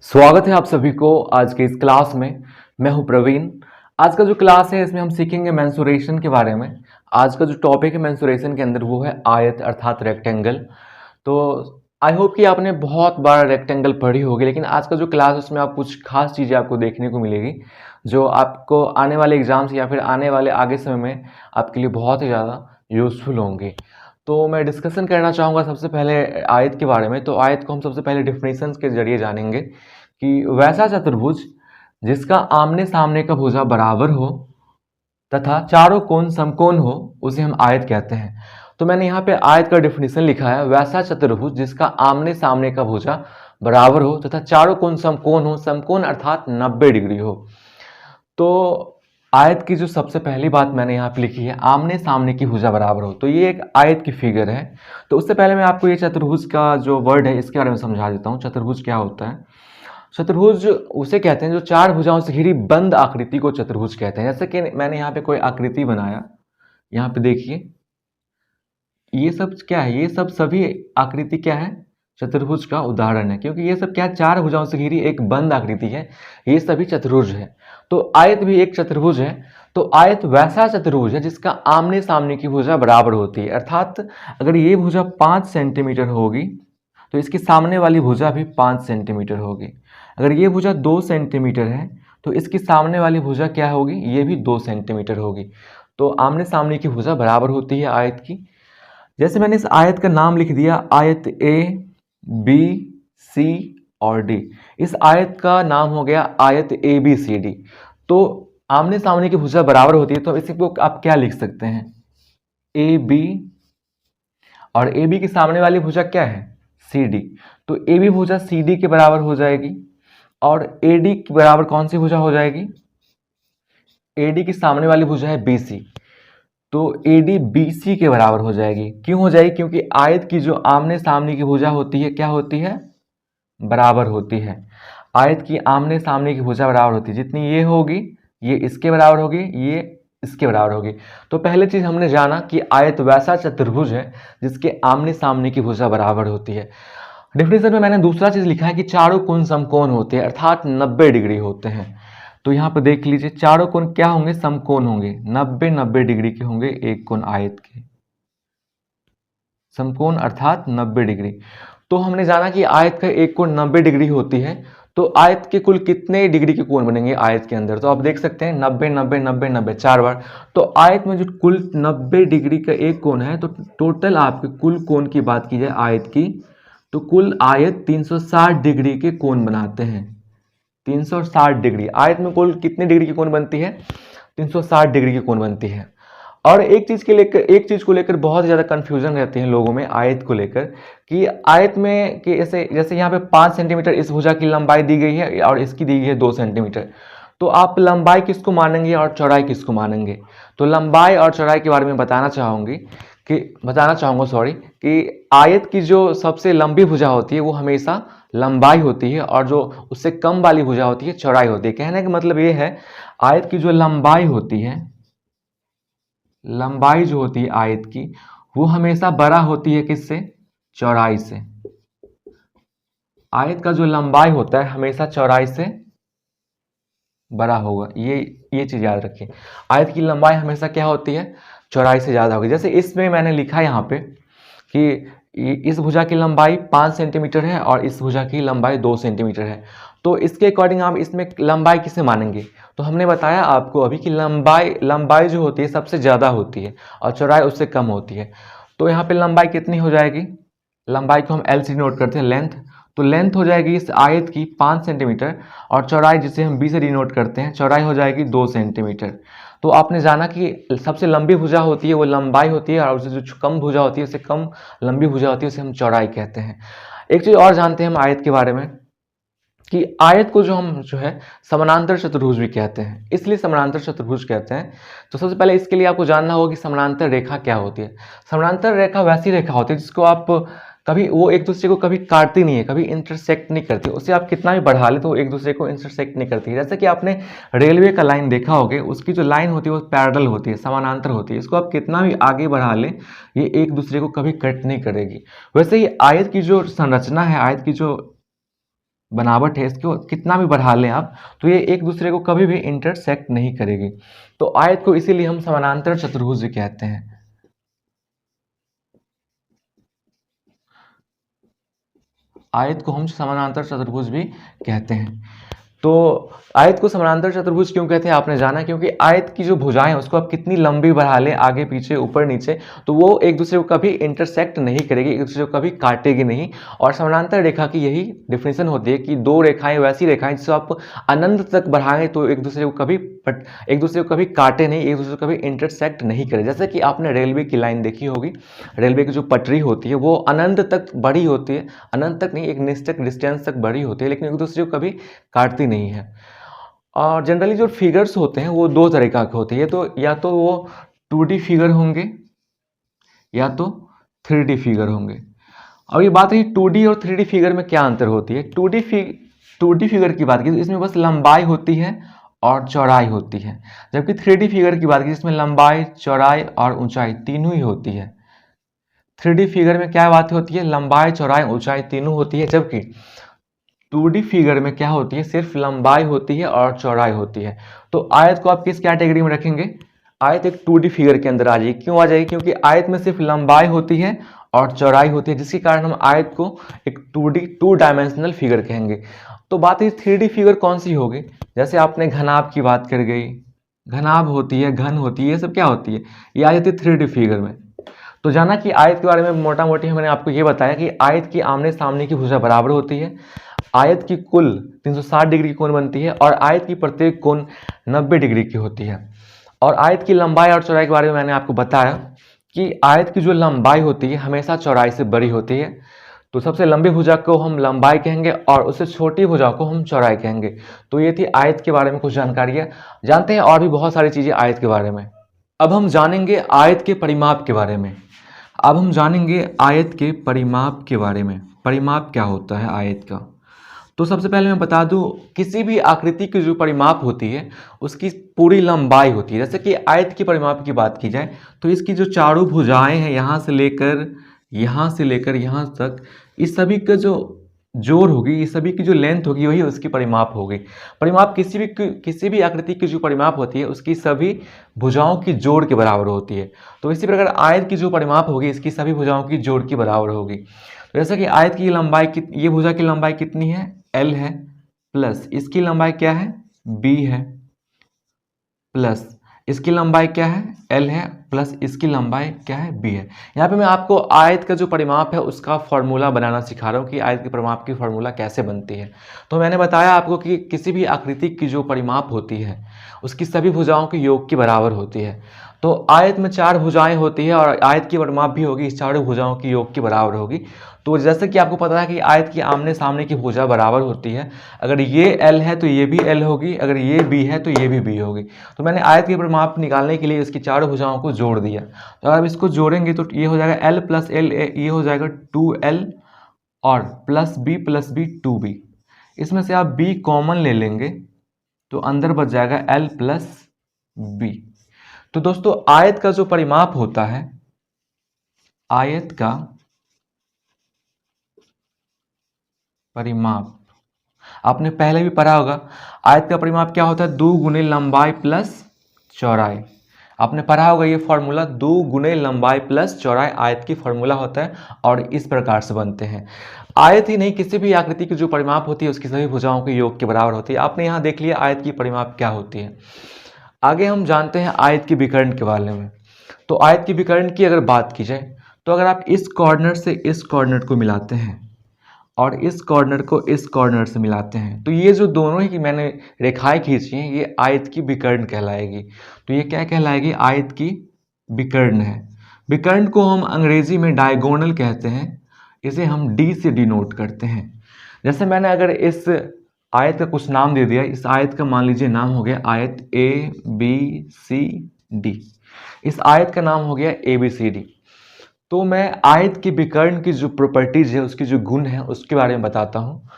स्वागत है आप सभी को आज के इस क्लास में। मैं हूं प्रवीण। आज का जो क्लास है इसमें हम सीखेंगे मेंसुरेशन के बारे में। आज का जो टॉपिक है मेंसुरेशन के अंदर वो है आयत अर्थात रेक्टेंगल। तो आई होप कि आपने बहुत बार रेक्टेंगल पढ़ी होगी, लेकिन आज का जो क्लास है उसमें आप कुछ खास चीज़ें आपको देखने को मिलेगी जो आपको आने वाले एग्जाम्स या फिर आने वाले आगे समय में आपके लिए बहुत ही ज़्यादा यूज़फुल होंगे। तो मैं डिस्कशन करना चाहूँगा सबसे पहले आयत के बारे में। तो आयत को हम सबसे पहले डिफिनेशंस के जरिए जानेंगे कि वैसा चतुर्भुज जिसका आमने सामने का भुजा बराबर हो तथा चारों कोण समकोण हो उसे हम आयत कहते हैं। तो मैंने यहाँ पे आयत का डिफिनेशन लिखा है, वैसा चतुर्भुज जिसका आमने सामने का भुजा बराबर हो तथा चारों कोण समकोण हो, समकोण अर्थात 90 डिग्री हो। तो आयत की जो सबसे पहली बात मैंने यहाँ पे लिखी है, आमने सामने की भुजा बराबर हो, तो ये एक आयत की फिगर है। तो उससे पहले मैं आपको ये चतुर्भुज का जो वर्ड है इसके बारे में समझा देता हूँ। चतुर्भुज क्या होता है? चतुर्भुज उसे कहते हैं जो चार भुजाओं से घिरी बंद आकृति को चतुर्भुज कहते हैं। जैसे कि मैंने यहाँ पे कोई आकृति बनाया, यहाँ पे देखिए ये सब क्या है, ये सब सभी आकृति क्या है, चतुर्भुज का उदाहरण है, क्योंकि ये सब क्या है, चार भुजाओं से घिरी एक बंद आकृति है, ये सभी चतुर्भुज है। तो आयत भी एक चतुर्भुज है। तो आयत वैसा चतुर्भुज है जिसका आमने सामने की भुजा बराबर होती है, अर्थात अगर ये भुजा 5 सेंटीमीटर होगी तो इसकी सामने वाली भुजा भी 5 सेंटीमीटर होगी। अगर ये भुजा 2 सेंटीमीटर है तो इसकी सामने वाली भुजा क्या होगी, ये भी 2 सेंटीमीटर होगी। तो आमने सामने की भुजा बराबर होती है आयत की। जैसे मैंने इस आयत का नाम लिख दिया आयत ए बी सी और डी, इस आयत का नाम हो गया आयत ए बी सी डी। तो आमने सामने की भुजा बराबर होती है, तो इसी को आप क्या लिख सकते हैं, ए बी, और ए बी की सामने वाली भुजा क्या है, सी डी। तो ए बी भुजा सी डी के बराबर हो जाएगी, और ए डी के बराबर कौन सी भुजा हो जाएगी, ए डी की सामने वाली भुजा है बी सी, तो ए डी बी सी के बराबर हो जाएगी। क्यों हो जाएगी, क्योंकि आयत की जो आमने सामने की भुजा होती है क्या होती है, बराबर होती है। आयत की आमने सामने की भुजा बराबर होती है, जितनी ये होगी ये इसके बराबर होगी, ये इसके बराबर होगी। तो पहले चीज हमने जाना कि आयत वैसा चतुर्भुज है जिसके आमने सामने की भुजा बराबर होती है। डिफिनेशन में मैंने दूसरा चीज लिखा है कि चारों कोण समकोण होते हैं, अर्थात 90 डिग्री होते हैं। तो यहाँ पे देख लीजिए चारों कोण क्या होंगे, समकोण होंगे, 90 डिग्री के होंगे एक कोण आयत के, समकोण अर्थात 90 डिग्री। तो हमने जाना कि आयत का एक कोण 90 डिग्री होती है। तो आयत के कुल कितने डिग्री के कोण बनेंगे आयत के अंदर, तो आप देख सकते हैं 90 90 90 90 चार बार। तो आयत में जो कुल 90 डिग्री का एक कोण है, तो टोटल आपके कुल कोण की बात की जाए आयत की, तो कुल आयत 360 डिग्री के कोण बनाते हैं। 360 डिग्री आयत में कुल कितने डिग्री की कोण बनती है, 360 डिग्री की कोण बनती है। और एक चीज को लेकर बहुत ज्यादा कंफ्यूजन रहती है लोगों में आयत को लेकर, कि आयत में कि जैसे यहाँ पे 5 सेंटीमीटर इस भुजा की लंबाई दी गई है और इसकी दी गई है 2 सेंटीमीटर, तो आप लंबाई किसको मानेंगे और चौड़ाई किसको मानेंगे। तो लंबाई और चौड़ाई के बारे में बताना चाहूंगा सॉरी, कि आयत की जो सबसे लंबी भुजा होती है वो हमेशा लंबाई होती है, और जो उससे कम वाली भुजा होती है चौड़ाई होती है। कहने का मतलब ये है, आयत की जो लंबाई होती है, लंबाई जो होती है आयत की, वो हमेशा बड़ा होती है किससे, चौड़ाई से। आयत का जो लंबाई होता है हमेशा चौड़ाई से बड़ा होगा, ये चीज याद रखिए। आयत की लंबाई हमेशा क्या होती है, चौड़ाई से ज्यादा होगी। जैसे इसमें मैंने लिखा है यहाँ पे कि इस भुजा की लंबाई 5 सेंटीमीटर है और इस भुजा की लंबाई 2 सेंटीमीटर है। तो इसके अकॉर्डिंग आप इसमें लंबाई किसे मानेंगे, तो हमने बताया आपको अभी कि लंबाई जो होती है सबसे ज़्यादा होती है और चौड़ाई उससे कम होती है। तो यहाँ पे लंबाई कितनी हो जाएगी, लंबाई को हम एल से डिनोट करते हैं, लेंथ। तो लेंथ हो जाएगी इस आयत की 5 सेंटीमीटर, और चौड़ाई जिसे हम बी से डिनोट करते हैं, चौड़ाई हो जाएगी 2 सेंटीमीटर। तो आपने जाना कि सबसे लंबी भुजा होती है वो लंबाई होती है, और उससे जो कम भुजा होती है उससे कम लंबी भुजा होती है उसे हम चौड़ाई कहते हैं। एक चीज़ और जानते हैं हम आयत के बारे में, कि आयत को जो है समानांतर चतुर्भुज भी कहते हैं। इसलिए समानांतर चतुर्भुज कहते हैं। तो सबसे पहले इसके लिए आपको जानना होगा कि समानांतर रेखा क्या होती है। समानांतर रेखा वैसी रेखा होती है जिसको आप कभी, वो एक दूसरे को कभी काटती नहीं है, कभी इंटरसेक्ट नहीं करती, उसे आप कितना भी बढ़ा ले तो वो एक दूसरे को इंटरसेक्ट नहीं करती है। जैसे कि आपने रेलवे का लाइन देखा होगा, उसकी जो लाइन होती है वो पैरेलल होती है, समानांतर होती है, इसको आप कितना भी आगे बढ़ा ले ये एक दूसरे को कभी कट नहीं करेगी। वैसे ही आयत की जो संरचना है, आयत की जो बनावट है इसको कितना भी बढ़ा लें आप, तो ये एक दूसरे को कभी भी इंटरसेक्ट नहीं करेगी। तो आयत को इसीलिए हम समानांतर चतुर्भुज कहते हैं। आयत को हम समानांतर चतुर्भुज भी कहते हैं। तो आयत को समानांतर चतुर्भुज क्यों कहते हैं आपने जाना, क्योंकि आयत की जो भुजाएं हैं उसको आप कितनी लंबी बढ़ा लें, आगे पीछे ऊपर नीचे, तो वो एक दूसरे को कभी इंटरसेक्ट नहीं करेगी, एक दूसरे को कभी काटेगी नहीं। और समानांतर रेखा की यही डिफिनेशन होती है कि दो रेखाएं वैसी रेखाएं जिसको आप अनंत तक बढ़ाएं तो एक दूसरे को कभी काटे नहीं, एक दूसरे को कभी इंटरसेक्ट नहीं करे। जैसे कि आपने रेलवे की लाइन देखी होगी, रेलवे की जो पटरी होती है वो अनंत तक बड़ी होती है, अनंत तक नहीं, एक निश्चित डिस्टेंस तक बड़ी होती है, लेकिन एक दूसरे को कभी काटती नहीं है। और जनरली जो फिगर्स होते हैं वो दो तरीका के होते हैं, तो या तो वो 2D फिगर होंगे या तो 3D फिगर होंगे। अब ये बात रही 2D और 3D फिगर में क्या अंतर होती है। 2D फिगर की बात की तो इसमें बस लंबाई होती है और चौड़ाई होती है, जबकि 3D फिगर की बात की जिसमें लंबाई, चौड़ाई और ऊंचाई तीनों ही होती है। 3D फिगर में क्या बात होती है, लंबाई, चौड़ाई, ऊंचाई तीनों होती है, जबकि 2D फिगर में क्या होती है, सिर्फ लंबाई होती है और चौड़ाई होती है। तो आयत को आप किस कैटेगरी में रखेंगे, आयत एक 2D फिगर के अंदर आ जाएगी। क्यों आ जाएगी, क्योंकि आयत में सिर्फ लंबाई होती है और चौड़ाई होती है, जिसके कारण हम आयत को एक 2 डायमेंशनल फिगर कहेंगे। तो बात है 3D फिगर कौन सी होगी, जैसे आपने घनाभ की बात कर गई, घनाभ होती है, घन होती है, ये सब क्या होती है, ये आ जाती है 3D फिगर में। तो जाना कि आयत के बारे में मोटा मोटी मैंने आपको ये बताया कि आयत की आमने सामने की भुजा बराबर होती है, आयत की कुल 360 डिग्री की कोण बनती है और आयत की प्रत्येक कोण 90 डिग्री की होती है। और आयत की लंबाई और चौड़ाई के बारे में मैंने आपको बताया कि आयत की जो लंबाई होती है हमेशा चौड़ाई से बड़ी होती है। तो सबसे लंबी भुजा को हम लंबाई कहेंगे और उससे छोटी भुजा को हम चौड़ाई कहेंगे। तो ये थी आयत के बारे में कुछ जानकारियाँ। जानते हैं और भी बहुत सारी चीज़ें आयत के बारे में। अब हम जानेंगे आयत के परिमाप के बारे में। अब हम जानेंगे आयत के परिमाप के बारे में। परिमाप क्या होता है आयत का, तो सबसे पहले मैं बता दूं, किसी भी आकृति की जो परिमाप होती है उसकी पूरी लंबाई होती है। जैसे कि आयत की परिमाप की बात की जाए तो इसकी जो चारों भुजाएं हैं, यहाँ से लेकर यहाँ तक, इस सभी का जो जोड़ होगी, इस सभी की जो लेंथ होगी वही उसकी परिमाप होगी। परिमाप किसी भी आकृति की जो परिमाप होती है उसकी सभी भुजाओं की जोड़ के बराबर होती है। तो इसी प्रकार आयत की जो परिमाप होगी इसकी सभी भुजाओं की जोड़ के बराबर होगी। तो जैसा कि आयत की लंबाई ये भुजा की लंबाई कितनी है, L है, प्लस इसकी लंबाई क्या है, B है, प्लस इसकी लंबाई क्या है, L है, प्लस इसकी लंबाई क्या है, B है। यहाँ पे मैं आपको आयत का जो परिमाप है उसका फॉर्मूला बनाना सिखा रहा हूँ कि आयत के परिमाप की फॉर्मूला कैसे बनती है। तो मैंने बताया आपको कि किसी भी आकृति की जो परिमाप होती है उसकी सभी भुजाओं के योग के बराबर होती है। तो आयत में 4 भुजाएं होती है और आयत की परिमाप भी होगी इस चारों भुजाओं की योग के बराबर होगी। तो जैसे कि आपको पता है कि आयत की आमने सामने की भुजा बराबर होती है, अगर ये L है तो ये भी L होगी, अगर ये B है तो ये भी B होगी। तो मैंने आयत के परिमाप निकालने के लिए इसकी चारों भुजाओं को जोड़ दिया। तो अगर आप इसको जोड़ेंगे तो ये हो जाएगा L प्लस L, ये हो जाएगा 2L और प्लस B 2B। इसमें से आप B कॉमन ले लेंगे तो अंदर बच जाएगा L प्लस B। तो दोस्तों आयत का जो परिमाप होता है, आयत का परिमाप आपने पहले भी पढ़ा होगा। आयत का परिमाप क्या होता है, 2 गुने लंबाई प्लस चौड़ाई। आपने पढ़ा होगा ये फॉर्मूला, 2 गुने लंबाई प्लस चौड़ाई आयत की फॉर्मूला होता है और इस प्रकार से बनते हैं। आयत ही नहीं, किसी भी आकृति की जो परिमाप होती है उसकी सभी भुजाओं के योग के बराबर होती है। आपने यहाँ देख लिया आयत की परिमाप क्या होती है। आगे हम जानते हैं आयत की विकर्ण के बारे में। तो आयत की विकर्ण की अगर बात की जाए तो अगर आप इस कॉर्नर से इस कॉर्नर को मिलाते हैं और इस कॉर्नर को इस कॉर्नर से मिलाते हैं तो ये जो दोनों ही की मैंने रेखाएं खींची हैं ये आयत की विकर्ण कहलाएगी। तो ये क्या कहलाएगी, आयत की विकर्ण है। विकर्ण को हम अंग्रेजी में डायगोनल कहते हैं, इसे हम D से डिनोट करते हैं। जैसे मैंने अगर इस आयत का कुछ नाम दे दिया, इस आयत का मान लीजिए नाम हो गया आयत ABCD, इस आयत का नाम हो गया ABCD। तो मैं आयत की विकर्ण की जो प्रॉपर्टीज है, उसकी जो गुण है उसके बारे में बताता हूँ।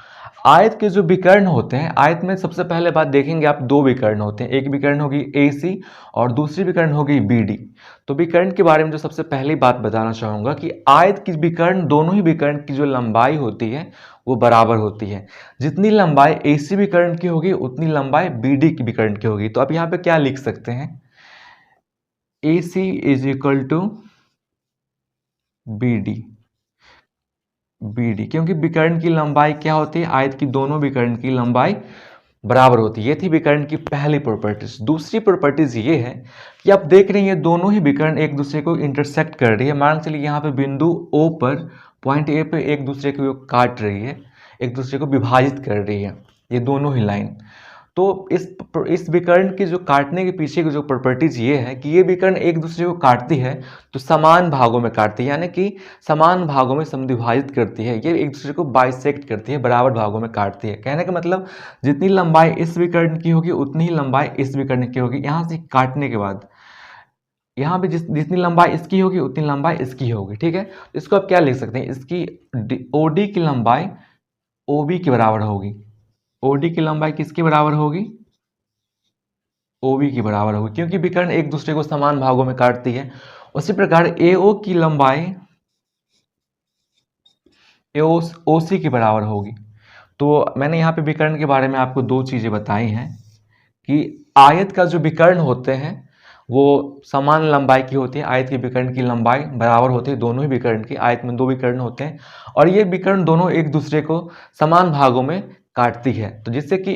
आयत के जो विकर्ण होते हैं, आयत में सबसे पहले बात देखेंगे आप, दो विकर्ण होते हैं, एक विकर्ण होगी AC और दूसरी विकर्ण होगी BD। तो विकर्ण के बारे में जो सबसे पहली बात बताना चाहूंगा कि आयत की विकर्ण, दोनों ही विकर्ण की जो लंबाई होती है वो बराबर होती है। जितनी लंबाई AC विकर्ण की होगी उतनी लंबाई BD की विकर्ण की होगी। तो आप यहाँ पे क्या लिख सकते हैं, AC is equal to BD, क्योंकि विकर्ण की लंबाई क्या होती है, आयत की दोनों विकर्ण की लंबाई बराबर होती है। ये थी विकर्ण की पहली प्रॉपर्टीज। दूसरी प्रॉपर्टीज ये है कि आप देख रहे हैं ये दोनों ही विकर्ण एक दूसरे को इंटरसेक्ट कर रही है। मान चलिए यहाँ पे बिंदु O पर, पॉइंट A पे एक दूसरे को काट रही है, एक दूसरे को विभाजित कर रही है, ये दोनों ही लाइन। तो इस विकर्ण के जो काटने के पीछे की जो प्रॉपर्टीज ये है कि ये विकर्ण एक दूसरे को काटती है तो समान भागों में काटती है, यानी कि समान भागों में समद्विभाजित करती है। ये एक दूसरे को बाइसेक्ट करती है, बराबर भागों में काटती है। कहने का मतलब जितनी लंबाई इस विकर्ण की होगी उतनी ही लंबाई इस विकर्ण की होगी। यहाँ से काटने के बाद यहाँ पे जितनी लंबाई इसकी होगी उतनी लंबाई इसकी होगी। ठीक है, इसको आप क्या लिख सकते हैं, इसकी OD की लंबाई OB के बराबर होगी। OD की लंबाई किसके बराबर होगी, OB की बराबर होगी, क्योंकि विकर्ण एक दूसरे को समान भागों में काटती है। उसी प्रकार AO की लंबाई OC के बराबर होगी। तो मैंने यहाँ पे विकर्ण के बारे में आपको दो चीजें बताई हैं कि आयत का जो विकर्ण होते हैं वो समान लंबाई की होती है, आयत की विकर्ण की लंबाई बराबर होती है दोनों ही विकर्ण की। आयत में दो विकर्ण होते हैं और ये विकर्ण दोनों एक दूसरे को समान भागों में काटती है, तो जिससे कि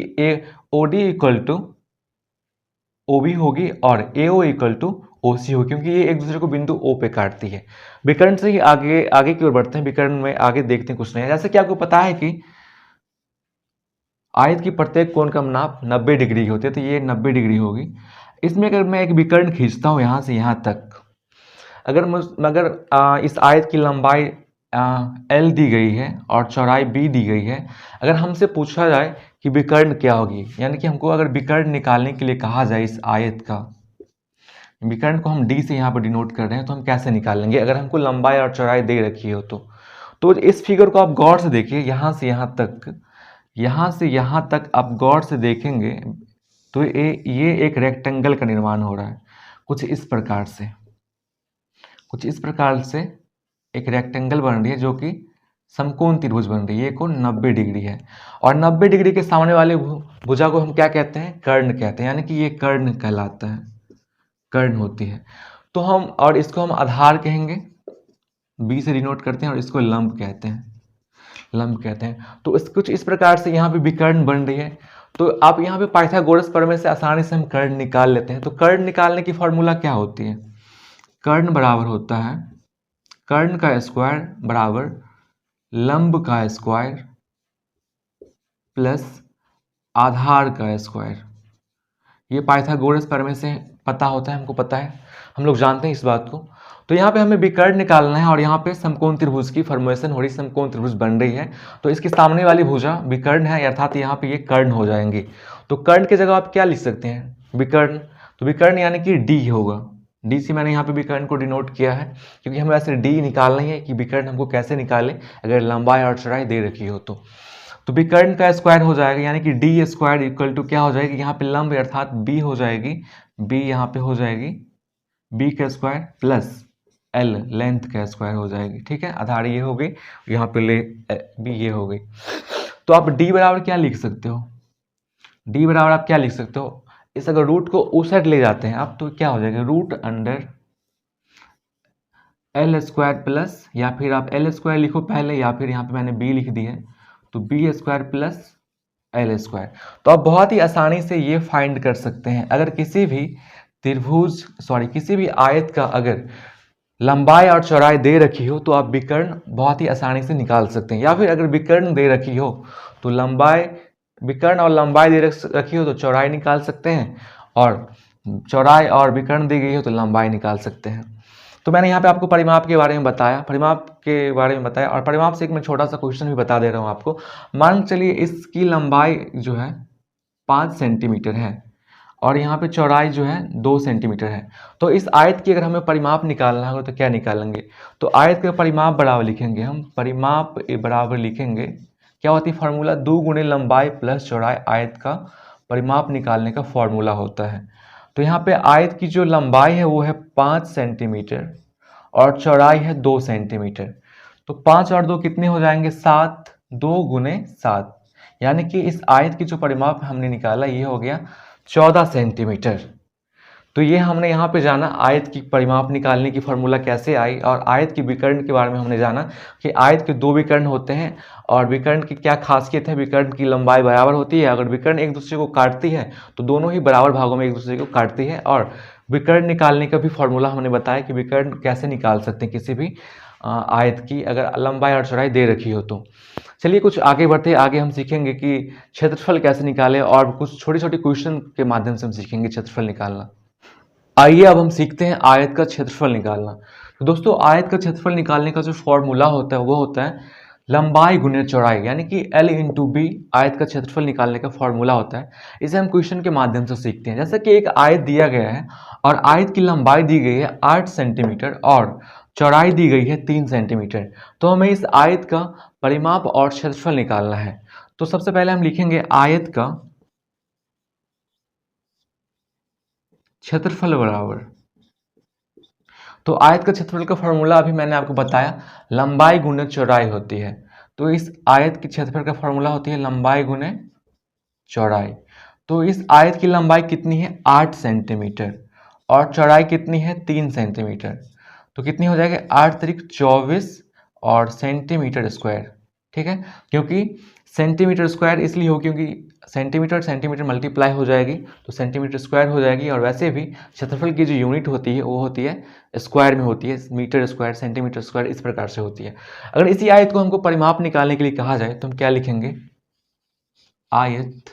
OD इक्वल टू OB होगी और AO इक्वल टू OC होगी, क्योंकि ये एक दूसरे को बिंदु O पे काटती है। विकर्ण से ही आगे आगे की ओर बढ़ते हैं, विकर्ण में आगे देखते हैं कुछ नहीं। जैसे कि आपको पता है कि आयत की प्रत्येक कोण का नाप 90 डिग्री की होती है, तो ये 90 डिग्री होगी। इसमें अगर मैं एक विकर्ण खींचता हूँ यहाँ से यहाँ तक, अगर इस आयत की लंबाई L दी गई है और चौड़ाई B दी गई है, अगर हमसे पूछा जाए कि विकर्ण क्या होगी, यानी कि हमको अगर विकर्ण निकालने के लिए कहा जाए इस आयत का, विकर्ण को हम D से यहाँ पर डिनोट कर रहे हैं, तो हम कैसे निकालेंगे अगर हमको लंबाई और चौड़ाई दे रखी हो तो इस फिगर को आप गौर से देखिए, यहाँ से यहाँ तक, यहाँ से यहाँ तक आप गौर से देखेंगे तो ये एक रेक्टेंगल का निर्माण हो रहा है। कुछ इस प्रकार से एक रेक्टेंगल बन रही है जो कि समकोण त्रिभुज बन रही है। ये कोण 90 डिग्री है और 90 डिग्री के सामने वाले भुजा को हम क्या कहते हैं, कर्ण कहते हैं, यानी कि ये कर्ण कहलाता है, कर्ण होती है। तो हम और इसको हम आधार कहेंगे, B से डिनोट करते हैं, और इसको लंब कहते हैं, तो कुछ इस प्रकार से यहाँ पे विकर्ण बन रही है। तो आप यहाँ पे पाइथागोरस प्रमेय से आसानी से हम कर्ण निकाल लेते हैं। तो कर्ण निकालने की फॉर्मूला क्या होती है, कर्ण बराबर होता है कर्ण का स्क्वायर बराबर लंब का स्क्वायर प्लस आधार का स्क्वायर। ये पाइथागोरस प्रमेय से पता होता है, हमको पता है, हम लोग जानते हैं इस बात को। तो यहाँ पे हमें विकर्ण निकालना है और यहाँ पे समकोण त्रिभुज की फॉर्मेशन हो रही, समकोण त्रिभुज बन रही है। तो इसके सामने वाली भुजा विकर्ण है, अर्थात यहाँ पे ये कर्ण हो जाएंगे। तो कर्ण की जगह आप क्या लिख सकते हैं, विकर्ण। तो विकर्ण यानी कि D होगा, D से मैंने यहाँ पे विकर्ण को डिनोट किया है, क्योंकि हमें ऐसे D निकालना ही है कि विकर्ण हमको कैसे निकाले अगर लंबाई और चौड़ाई दे रखी हो तो विकर्ण का स्क्वायर हो जाएगा, यानी कि D स्क्वायर इक्वल टू क्या हो जाएगी, यहाँ पे लंब अर्थात B हो जाएगी, B यहाँ पे हो जाएगी B का स्क्वायर प्लस L लेंथ का स्क्वायर हो जाएगी। ठीक है, आधार ये हो गई, यहाँ पे B ये हो गई। तो आप D बराबर क्या लिख सकते हो, D बराबर आप क्या लिख सकते हो, इस अगर रूट को उस साइड ले जाते हैं आप तो क्या हो जाएगा, root under L square plus, या फिर आप L स्क्वायर लिखो पहले, या फिर यहाँ पे मैंने B लिख दी है तो B square plus L square. तो आप बहुत ही आसानी से ये फाइंड कर सकते हैं, अगर किसी भी किसी भी आयत का अगर लंबाई और चौड़ाई दे रखी हो तो आप विकर्ण बहुत ही आसानी से निकाल सकते हैं, या फिर अगर विकर्ण दे रखी हो तो विकर्ण और लंबाई दे रखी हो तो चौड़ाई निकाल सकते हैं, और चौड़ाई और विकर्ण दी गई हो तो लंबाई निकाल सकते हैं। तो मैंने यहाँ पे आपको परिमाप के बारे में बताया, और परिमाप से एक मैं छोटा सा क्वेश्चन भी बता दे रहा हूँ आपको। मान चलिए इसकी लंबाई जो है 5 सेंटीमीटर है और यहाँ पे चौड़ाई जो है 2 सेंटीमीटर है। तो इस आयत की अगर हमें परिमाप निकालना होगा तो क्या निकालेंगे, तो आयत का परिमाप बराबर लिखेंगे हम, परिमाप बराबर लिखेंगे क्या होती है फार्मूला? 2 गुणे लंबाई प्लस चौड़ाई आयत का परिमाप निकालने का फार्मूला होता है। तो यहाँ पे आयत की जो लंबाई है वो है 5 सेंटीमीटर और चौड़ाई है 2 सेंटीमीटर। तो 5 और 2 कितने हो जाएंगे? 7, 2 गुने 7, यानी कि इस आयत की जो परिमाप हमने निकाला ये हो गया 14 सेंटीमीटर। तो ये हमने यहाँ पे जाना आयत की परिमाप निकालने की फार्मूला कैसे आई, और आयत की विकर्ण के बारे में हमने जाना कि आयत के 2 विकर्ण होते हैं और विकर्ण की क्या खासियत है, विकर्ण की लंबाई बराबर होती है। अगर विकर्ण एक दूसरे को काटती है तो दोनों ही बराबर भागों में एक दूसरे को काटती है। और विकर्ण निकालने का भी फॉर्मूला हमने बताया कि विकर्ण कैसे निकाल सकते हैं किसी भी आयत की, अगर लंबाई और चौड़ाई दे रखी हो तो। चलिए कुछ आगे बढ़ते हैं, आगे हम सीखेंगे कि क्षेत्रफल कैसे निकालें और कुछ छोटी छोटी क्वेश्चन के माध्यम से हम सीखेंगे क्षेत्रफल निकालना। आइए अब हम सीखते हैं आयत का क्षेत्रफल निकालना। तो दोस्तों आयत का क्षेत्रफल निकालने का जो फॉर्मूला होता है वो होता है लंबाई गुने चौड़ाई, यानी कि L इंटू बी आयत का क्षेत्रफल निकालने का फॉर्मूला होता है। इसे हम क्वेश्चन के माध्यम से सीखते हैं। जैसे कि एक आयत दिया गया है और आयत की लंबाई दी गई है 8 सेंटीमीटर और चौड़ाई दी गई है 3 सेंटीमीटर। तो हमें इस आयत का परिमाप और क्षेत्रफल निकालना है। तो सबसे पहले हम लिखेंगे आयत का क्षेत्रफल बराबर, तो आयत का क्षेत्रफल का फॉर्मूला अभी मैंने आपको बताया लंबाई गुने चौड़ाई होती है। तो इस आयत की क्षेत्रफल का फॉर्मूला होती है लंबाई गुने चौड़ाई। तो इस आयत की लंबाई कितनी है? 8 सेंटीमीटर और चौड़ाई कितनी है? 3 सेंटीमीटर। तो कितनी हो जाएगी? 8 त्रिक 24 और सेंटीमीटर स्क्वायर, ठीक है। क्योंकि सेंटीमीटर स्क्वायर इसलिए हो क्योंकि सेंटीमीटर सेंटीमीटर मल्टीप्लाई हो जाएगी तो सेंटीमीटर स्क्वायर हो जाएगी। और वैसे भी क्षेत्रफल की जो यूनिट होती है वो होती है स्क्वायर में होती है, मीटर स्क्वायर, सेंटीमीटर स्क्वायर, इस प्रकार से होती है। अगर इसी आयत को हमको परिमाप निकालने के लिए कहा जाए तो हम क्या लिखेंगे? आयत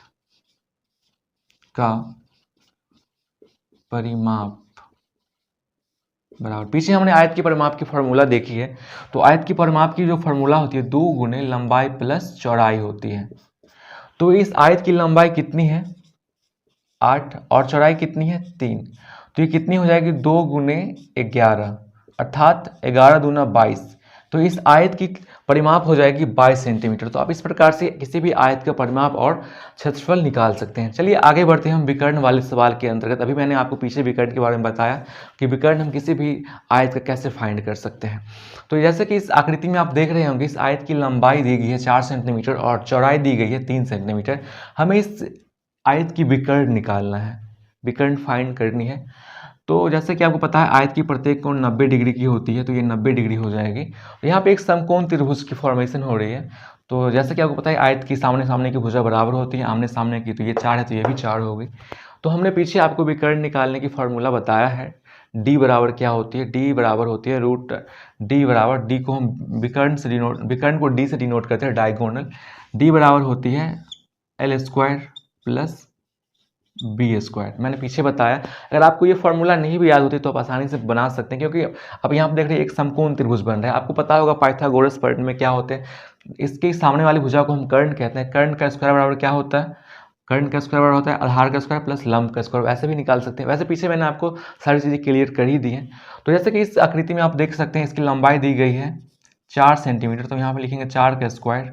का परिमाप बराबर, पीछे हमने आयत की परिमाप की फॉर्मूला देखी है। तो आयत की परिमाप की जो फॉर्मूला होती है 2 गुने लंबाई प्लस चौड़ाई होती है। तो इस आयत की लंबाई कितनी है? 8 और चौड़ाई कितनी है? 3। तो ये कितनी हो जाएगी? 2 गुने 11 अर्थात 11 दूना 22। तो इस आयत की परिमाप हो जाएगी 22 सेंटीमीटर। तो आप इस प्रकार से किसी भी आयत का परिमाप और क्षेत्रफल निकाल सकते हैं। चलिए आगे बढ़ते हैं हम विकर्ण वाले सवाल के अंतर्गत। अभी मैंने आपको पीछे विकर्ण के बारे में बताया कि विकर्ण हम किसी भी आयत का कैसे फाइंड कर सकते हैं। तो जैसे कि इस आकृति में आप देख रहे होंगे, इस आयत की लंबाई दी गई है 4 सेंटीमीटर और चौड़ाई दी गई है 3 सेंटीमीटर। हमें इस आयत की विकर्ण निकालना है, विकर्ण फाइंड करनी है। तो जैसे कि आपको पता है आयत की प्रत्येक कोण 90 डिग्री की होती है, तो ये 90 डिग्री हो जाएगी। यहाँ पे एक समकोण त्रिभुज की फॉर्मेशन हो रही है। तो जैसे कि आपको पता है आयत की सामने सामने की भुजा बराबर होती है, आमने सामने की, तो ये 4 है तो ये भी 4 होगी। तो हमने पीछे आपको विकर्ण निकालने की फॉर्मूला बताया है। डी बराबर क्या होती है? डी बराबर होती है रूट डी बराबर, डी को हम विकर्ण से डिनोट, विकर्ण को डी से डिनोट करते हैं, डायगोनल। डी बराबर होती है L square plus B square. मैंने पीछे बताया, अगर आपको ये फॉर्मूला नहीं भी याद होती तो आप आसानी से बना सकते हैं, क्योंकि अब यहाँ आप देख रहे हैं एक समकोण त्रिभुज बन रहा है। आपको पता होगा पाइथागोरस प्रमेय में क्या होते हैं, इसके सामने वाली भुजा को हम कर्ण कहते हैं। कर्ण का स्क्वायर बराबर क्या होता है? कर्ण का स्क्वायर बराबर होता है आधार का स्क्वायर प्लस लंब का स्क्वायर। वैसे भी निकाल सकते हैं, वैसे पीछे मैंने आपको सारी चीज़ें क्लियर कर ही दी हैं। तो जैसे कि इस आकृति में आप देख सकते हैं इसकी लंबाई दी गई है 4 सेंटीमीटर, तो यहाँ पर लिखेंगे 4 का स्क्वायर,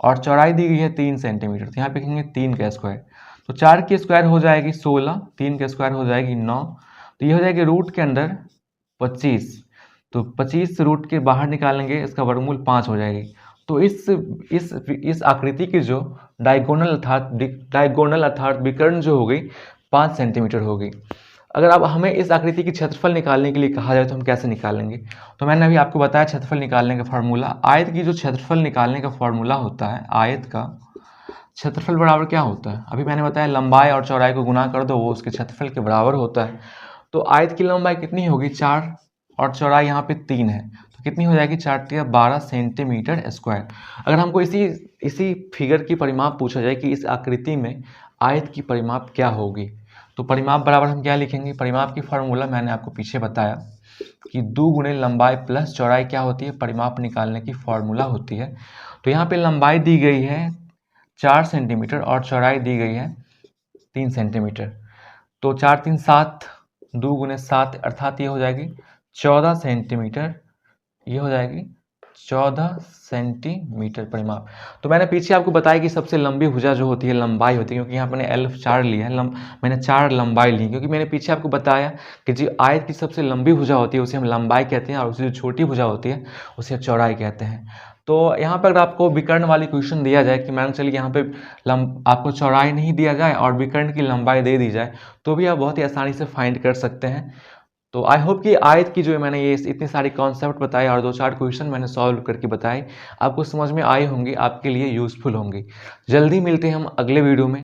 और चौड़ाई दी गई है 3 सेंटीमीटर, तो यहाँ पे लिखेंगे 3 का स्क्वायर। तो 4 की स्क्वायर हो जाएगी 16, 3 का स्क्वायर हो जाएगी 9, तो ये हो जाएगी रूट के अंदर 25। तो 25 रूट के बाहर निकालेंगे, इसका वर्गमूल 5 हो जाएगी। तो इस आकृति की जो डायगोनल अर्थात विकर्ण जो हो गई 5 सेंटीमीटर होगी। अगर अब हमें इस आकृति की क्षेत्रफल निकालने के लिए कहा जाए तो हम कैसे निकालेंगे? तो मैंने अभी आपको बताया क्षेत्रफल निकालने का फॉर्मूला। आयत की जो क्षेत्रफल निकालने का फॉर्मूला होता है, आयत का क्षेत्रफल बराबर क्या होता है? अभी मैंने बताया लंबाई और चौड़ाई को गुना कर दो, वो उसके क्षेत्रफल के बराबर होता है। तो आयत की लंबाई कितनी होगी? 4 और चौड़ाई यहाँ पे 3 है, तो कितनी हो जाएगी? 4 × 12 सेंटीमीटर स्क्वायर। अगर हमको इसी फिगर की परिमाप पूछा जाए कि इस आकृति में आयत की परिमाप क्या होगी, तो परिमाप बराबर हम क्या लिखेंगे? परिमाप की फॉर्मूला मैंने आपको पीछे बताया कि 2 गुणे लंबाई प्लस चौड़ाई क्या होती है? परिमाप निकालने की फॉर्मूला होती है। तो यहाँ पे लंबाई दी गई है 4 सेंटीमीटर और चौड़ाई दी गई है 3 सेंटीमीटर। तो 4 3 7, 2 गुणे 7 अर्थात ये हो जाएगी 14 सेंटीमीटर, ये हो जाएगी 14 सेंटीमीटर परिमाप। तो मैंने पीछे आपको बताया कि सबसे लंबी भुजा जो होती है लंबाई होती है, क्योंकि यहाँ मैंने L 4 लिया है, मैंने 4 लंबाई ली, क्योंकि मैंने पीछे आपको बताया कि जो आयत की सबसे लंबी भुजा होती है उसे हम लंबाई कहते हैं और उसे जो छोटी भुजा होती है उसे चौड़ाई कहते हैं। तो यहाँ पर अगर आपको विकर्ण वाली क्वेश्चन दिया जाए कि मान चलिए यहाँ पे आपको चौड़ाई नहीं दिया जाए और विकर्ण की लंबाई दे दी जाए, तो भी आप बहुत ही आसानी से फाइंड कर सकते हैं। तो आई होप कि आयत की जो मैंने ये इतनी सारी कॉन्सेप्ट बताए और 2-4 क्वेश्चन मैंने सॉल्व करके बताए, आपको समझ में आई होंगी, आपके लिए यूज़फुल होंगी। जल्दी मिलते हैं हम अगले वीडियो में।